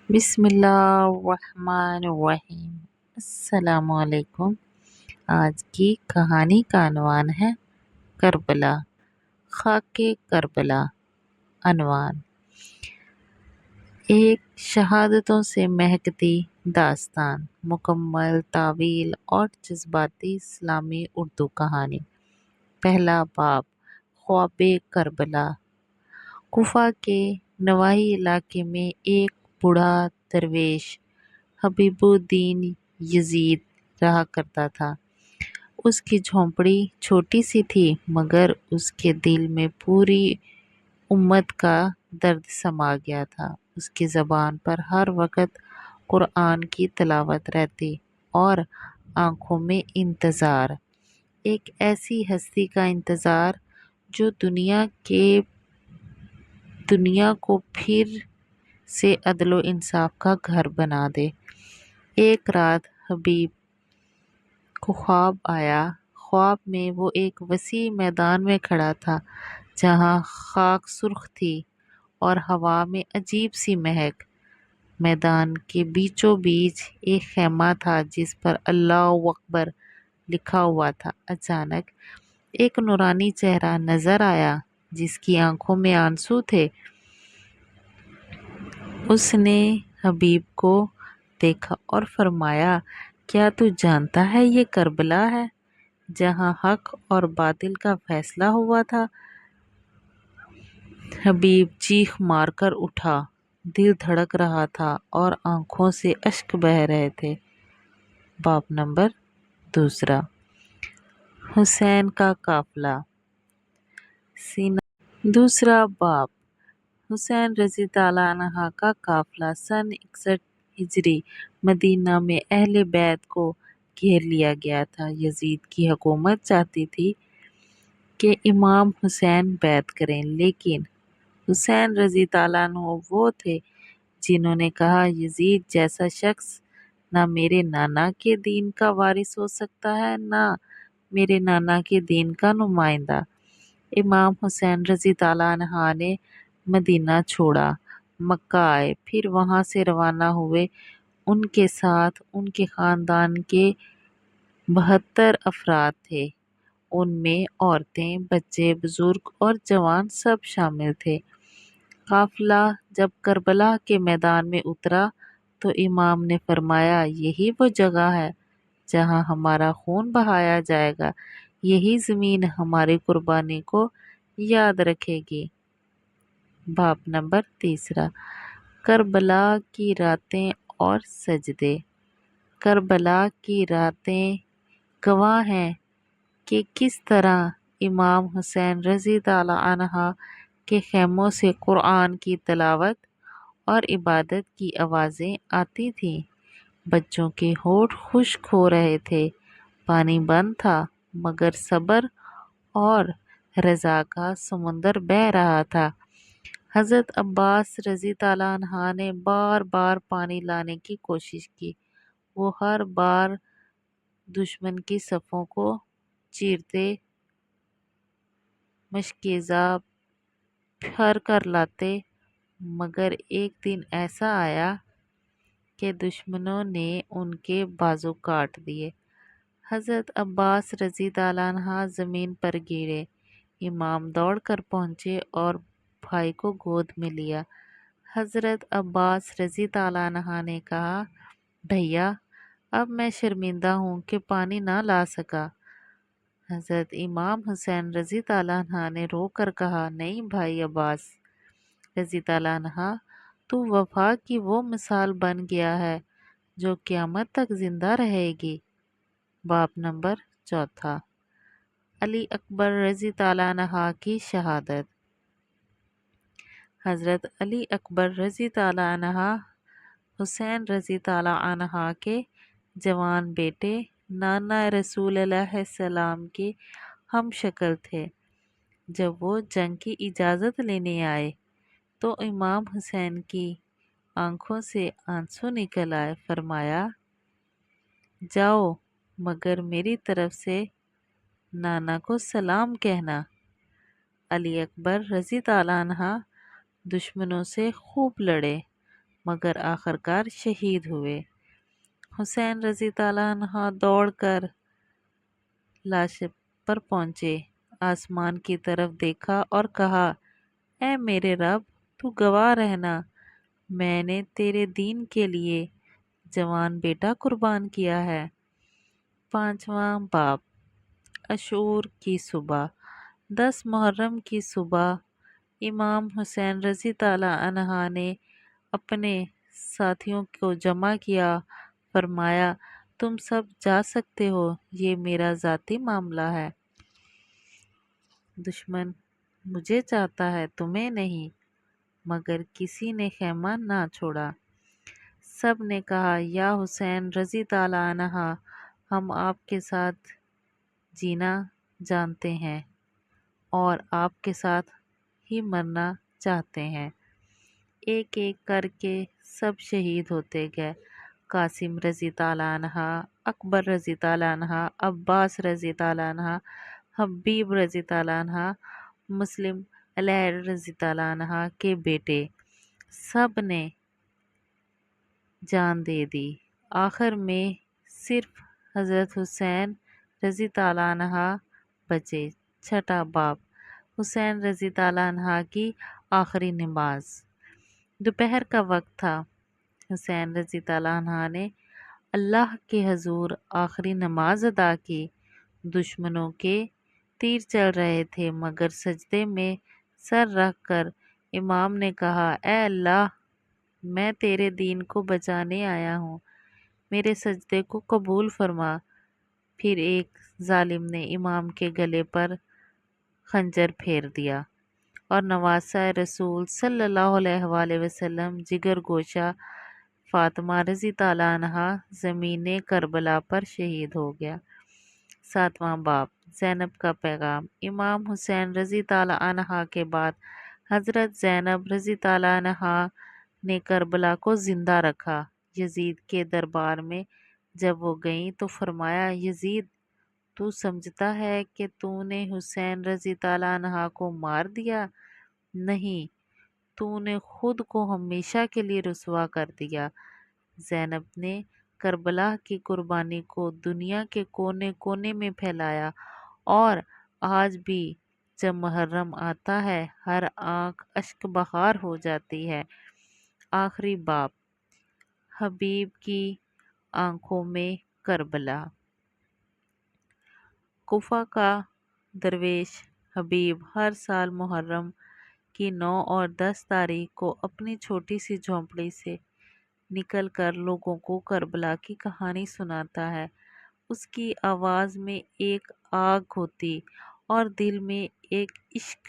بسم اللہ الرحمن الرحیم۔ السلام علیکم۔ آج کی کہانی کا عنوان ہے کربلا، خاک کربلا۔ عنوان: ایک شہادتوں سے مہکتی داستان، مکمل، طویل اور جذباتی اسلامی اردو کہانی۔ پہلا باب: خواب کربلا۔ کوفہ کے نواحی علاقے میں ایک بوڑھا درویش حبیب الدین یزید رہا کرتا تھا۔ اس کی جھونپڑی چھوٹی سی تھی، مگر اس کے دل میں پوری امت کا درد سما گیا تھا۔ اس کی زبان پر ہر وقت قرآن کی تلاوت رہتی اور آنکھوں میں انتظار، ایک ایسی ہستی کا انتظار جو دنیا کو پھر سے عدل و انصاف کا گھر بنا دے۔ ایک رات حبیب کو خواب آیا۔ خواب میں وہ ایک وسیع میدان میں کھڑا تھا جہاں خاک سرخ تھی اور ہوا میں عجیب سی مہک۔ میدان کے بیچوں بیچ ایک خیمہ تھا جس پر اللہ اکبر لکھا ہوا تھا۔ اچانک ایک نورانی چہرہ نظر آیا جس کی آنکھوں میں آنسو تھے۔ اس نے حبیب کو دیکھا اور فرمایا، کیا تو جانتا ہے یہ کربلا ہے جہاں حق اور باطل کا فیصلہ ہوا تھا؟ حبیب چیخ مار کر اٹھا، دل دھڑک رہا تھا اور آنکھوں سے اشک بہہ رہے تھے۔ باب نمبر دوسرا: حسین کا قافلہ۔ دوسرا باب: حسین رضی اللہ عنہ کا قافلہ۔ سن 61 ہجری مدینہ میں اہل بیت کو گھیر لیا گیا تھا۔ یزید کی حکومت چاہتی تھی کہ امام حسین بیعت کریں، لیکن حسین رضی اللہ عنہ وہ تھے جنہوں نے کہا، یزید جیسا شخص نہ میرے نانا کے دین کا وارث ہو سکتا ہے، نہ میرے نانا کے دین کا نمائندہ۔ امام حسین رضی اللہ عنہ نے مدینہ چھوڑا، مکہ آئے، پھر وہاں سے روانہ ہوئے۔ ان کے ساتھ ان کے خاندان کے 72 افراد تھے۔ ان میں عورتیں، بچے، بزرگ اور جوان سب شامل تھے۔ قافلہ جب کربلا کے میدان میں اترا تو امام نے فرمایا، یہی وہ جگہ ہے جہاں ہمارا خون بہایا جائے گا، یہی زمین ہماری قربانی کو یاد رکھے گی۔ باب نمبر تیسرا: کربلا کی راتیں اور سجدے۔ کربلا کی راتیں گواہ ہیں کہ کس طرح امام حسین رضی اللہ عنہ کے خیموں سے قرآن کی تلاوت اور عبادت کی آوازیں آتی تھیں۔ بچوں کے ہونٹ خشک ہو رہے تھے، پانی بند تھا، مگر صبر اور رضا کا سمندر بہہ رہا تھا۔ حضرت عباس رضی اللہ عنہ نے بار بار پانی لانے کی کوشش کی، وہ ہر بار دشمن کی صفوں کو چیرتے، مشکیزہ بھر کر لاتے، مگر ایک دن ایسا آیا کہ دشمنوں نے ان کے بازو کاٹ دیے۔ حضرت عباس رضی اللہ عنہ زمین پر گرے۔ امام دوڑ کر پہنچے اور بھائی کو گود میں لیا۔ حضرت عباس رضی اللہ عنہ نے کہا، بھیا، اب میں شرمندہ ہوں کہ پانی نہ لا سکا۔ حضرت امام حسین رضی اللہ عنہ نے رو کر کہا، نہیں بھائی عباس رضی اللہ عنہ، تو وفا کی وہ مثال بن گیا ہے جو قیامت تک زندہ رہے گی۔ باب نمبر چوتھا: علی اکبر رضی اللہ عنہ کی شہادت۔ حضرت علی اکبر رضی اللہ عنہ حسین رضی اللہ عنہ کے جوان بیٹے، نانا رسول اللہ صلی اللہ علیہ وسلم کے ہم شکل تھے۔ جب وہ جنگ کی اجازت لینے آئے تو امام حسین کی آنکھوں سے آنسو نکل آئے۔ فرمایا، جاؤ، مگر میری طرف سے نانا کو سلام کہنا۔ علی اکبر رضی اللہ عنہ دشمنوں سے خوب لڑے، مگر آخرکار شہید ہوئے۔ حسین رضی اللہ عنہ دوڑ کر لاش پر پہنچے، آسمان کی طرف دیکھا اور کہا، اے میرے رب، تو گواہ رہنا، میں نے تیرے دین کے لیے جوان بیٹا قربان کیا ہے۔ 5واں باب، عاشور کی صبح۔ 10 محرم کی صبح امام حسین رضی اللہ عنہ نے اپنے ساتھیوں کو جمع کیا، فرمایا، تم سب جا سکتے ہو، یہ میرا ذاتی معاملہ ہے۔ دشمن مجھے چاہتا ہے، تمہیں نہیں۔ مگر کسی نے خیمہ نہ چھوڑا۔ سب نے کہا، یا حسین رضی اللہ عنہ، ہم آپ کے ساتھ جینا جانتے ہیں اور آپ کے ساتھ ہی مرنا چاہتے ہیں۔ ایک ایک کر کے سب شہید ہوتے گئے۔ قاسم رضی اللہ عنہ، اکبر رضی اللہ عنہ، عباس رضی اللہ عنہ، حبیب رضی اللہ عنہ، مسلم علیہ رضی اللہ عنہ کے بیٹے، سب نے جان دے دی۔ آخر میں صرف حضرت حسین رضی اللہ عنہ بچے۔ 6واں باب، حسین رضی اللہ عنہ کی آخری نماز۔ دوپہر کا وقت تھا۔ حسین رضی اللہ عنہ نے اللہ کے حضور آخری نماز ادا کی۔ دشمنوں کے تیر چل رہے تھے، مگر سجدے میں سر رکھ کر امام نے کہا، اے اللہ، میں تیرے دین کو بچانے آیا ہوں، میرے سجدے کو قبول فرما۔ پھر ایک ظالم نے امام کے گلے پر خنجر پھیر دیا اور نواسہ رسول صلی اللہ علیہ وآلہ وسلم جگر گوشہ فاطمہ رضی اللہ عنہا زمین کربلا پر شہید ہو گیا۔ 7واں باب، زینب کا پیغام۔ امام حسین رضی اللہ عنہ کے بعد حضرت زینب رضی اللہ عنہا نے کربلا کو زندہ رکھا۔ یزید کے دربار میں جب وہ گئیں تو فرمایا، یزید، تو سمجھتا ہے کہ تو نے حسین رضی اللہ عنہ کو مار دیا؟ نہیں، تو نے خود کو ہمیشہ کے لیے رسوا کر دیا۔ زینب نے کربلا کی قربانی کو دنیا کے کونے کونے میں پھیلایا، اور آج بھی جب محرم آتا ہے ہر آنکھ اشک بہار ہو جاتی ہے۔ آخری باب، حبیب کی آنکھوں میں کربلا۔ کوفہ کا درویش حبیب ہر سال محرم کی 9 اور 10 تاریخ کو اپنی چھوٹی سی جھونپڑی سے نکل کر لوگوں کو کربلا کی کہانی سناتا ہے۔ اس کی آواز میں ایک آگ ہوتی اور دل میں ایک عشق۔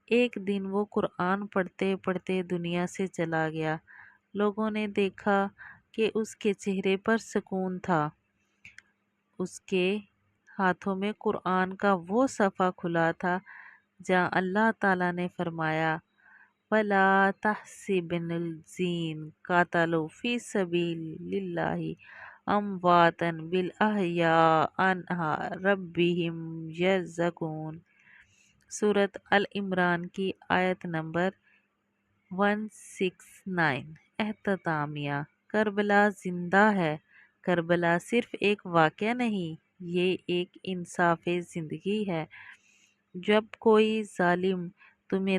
ایک دن وہ قرآن پڑھتے پڑھتے دنیا سے چلا گیا۔ لوگوں نے دیکھا کہ اس کے چہرے پر سکون تھا۔ اس کے ہاتھوں میں قرآن کا وہ صفحہ کھلا تھا جہاں اللہ تعالیٰ نے فرمایا، وَلَا تَحْسَبَنَّ الَّذِينَ قَتَلُوا فِي سَبِيلِ اللَّهِ أَمْوَاتًا بَلْ أَحْيَاءٌ عِندَ رَبِّهِمْ يُرْزَقُونَ۔ سورۃ آل عمران کی آیت نمبر 169۔ اختتامیہ۔ کربلا زندہ ہے۔ کربلا صرف ایک واقعہ نہیں، یہ ایک انصاف زندگی ہے۔ جب کوئی ظالم تمہیں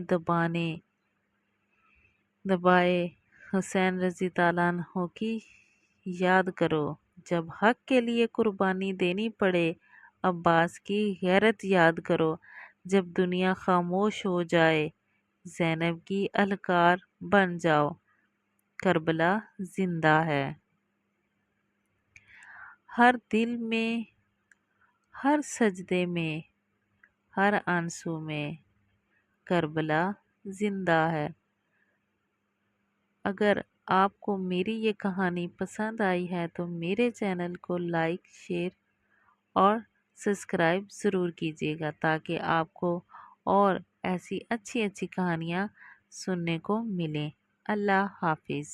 دبائے، حسین رضی اللہ عنہ کی یاد کرو۔ جب حق کے لیے قربانی دینی پڑے، عباس کی غیرت یاد کرو۔ جب دنیا خاموش ہو جائے، زینب کی اہلکار بن جاؤ۔ کربلا زندہ ہے۔ ہر دل میں، ہر سجدے میں، ہر آنسو میں کربلا زندہ ہے۔ اگر آپ کو میری یہ کہانی پسند آئی ہے تو میرے چینل کو لائک، شیئر اور سبسکرائب ضرور کیجیے گا تاکہ آپ کو اور ایسی اچھی اچھی کہانیاں سننے کو ملیں۔ اللہ حافظ۔